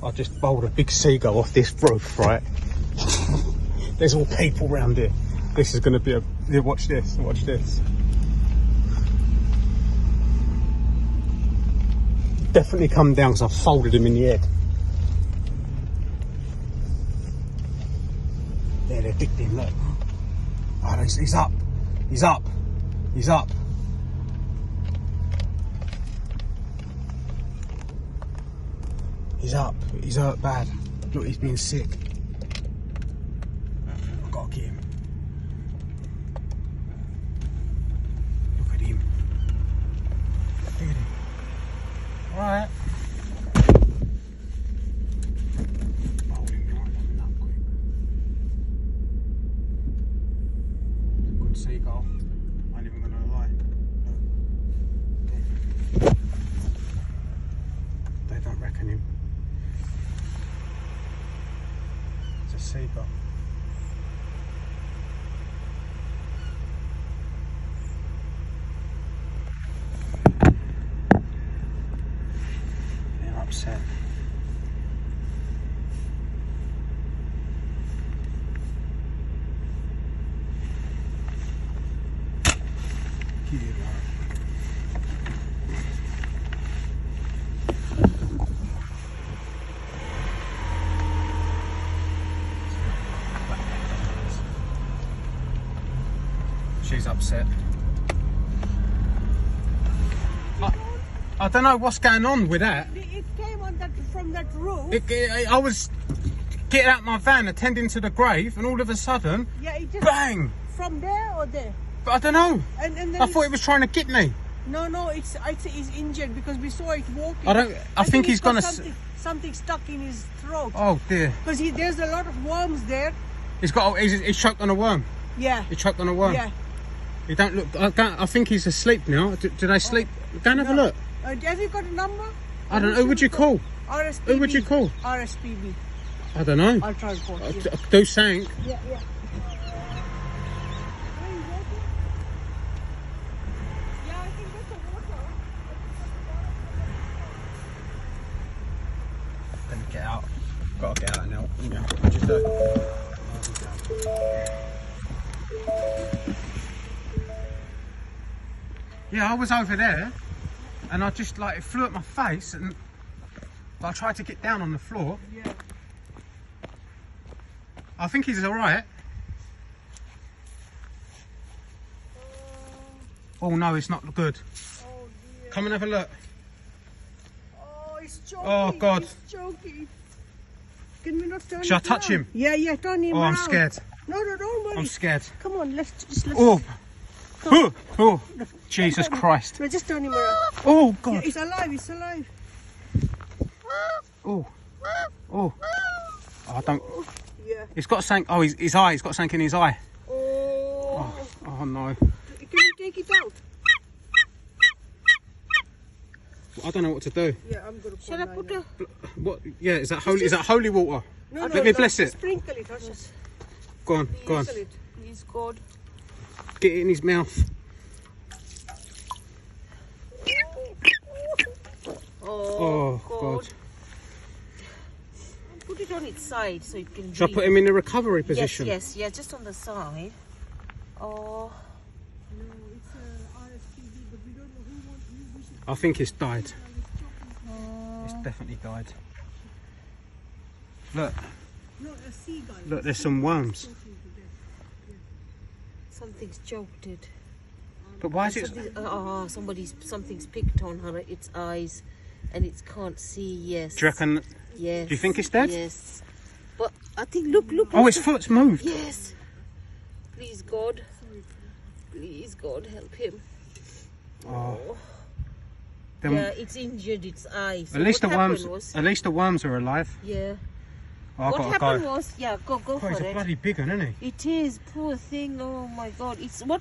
I just bowled a big seagull off this roof, right? There's all people around here. This is going to be a... Yeah, watch this, watch this. Definitely come down because I folded him in the head. There, they're dipped in, look. Oh, he's up. He's up. He's up. He's up. He's hurt bad. Look, he's being sick. I've got to get him. Look at him. Look at him. Alright. Hold him behind that nut quick. Good seagull. I ain't even gonna lie. They don't reckon him. It's a seagull. They're upset. Get it out. She's upset. I don't know what's going on with that. It came on from that roof. I was getting out my van, attending to the grave, and all of a sudden, Yeah, it just bang! from there or there. But I don't know. And then I thought it was trying to get me. No, I'd say he's injured because we saw it walking. I think he's got gonna. something stuck in his throat. Oh dear. Because there's a lot of worms there. He's choked on a worm. Yeah. He choked on a worm. Yeah. He don't look. I think he's asleep now. Do they sleep? Go and have a look. Have you got a number? I don't know. Who would you call? RSPB. Who would you call? RSPB. I don't know. I'll try and call you. Do something. Yeah. Gonna get out. Gotta get out now. Yeah. What you do? Yeah, I was over there, and I just like it flew at my face, and I tried to get down on the floor. Yeah. I think he's all right. Oh no, it's not good. Oh dear. Come and have a look. Oh, he's choking. Oh God. He's choking. Can we not turn Shall I it touch around? him? Yeah, turn him Oh, around. I'm scared. No, don't worry. I'm scared. Come on, let's. Oh. Oh, Jesus Christ. No, just turn him around. Oh Yeah, God. he's alive, he's alive. Oh. Oh. I don't. Yeah. He's got something. Oh, his eye. He's got something in his eye. Oh. Oh no. Can you take it out? I don't know what to do. Yeah, I'm gonna. Shall I put a... What? Yeah, is that holy? Is that holy water? No, Let me bless it. Sprinkle it. Just Go on, go on. sprinkle it. Please, God. Get it in his mouth. Oh God. Put it on its side so it can Shall I breathe. put him in a recovery position? Yes, just on the side. Oh, No, it's RSPB, but we don't know who wants to use it. I think it's died. It's definitely died. Look, No, a seagull. look. There's some worms. something's choked it. But why is it? Something's picked on her, its eyes, and it can't see. Yes. Do you reckon? Yes. Do you think it's dead? Yes. But I think, look. Oh, its foot's moved. Yes. Please, God. Please, God, help him. Oh. Then Yeah, it's injured its eye. So at least the what worms. happened was, At least the worms are alive. yeah. Oh, I've What got to happened go. was, yeah, go Oh, for he's a it. bloody big one, isn't he? It is, poor thing. Oh my God, it's what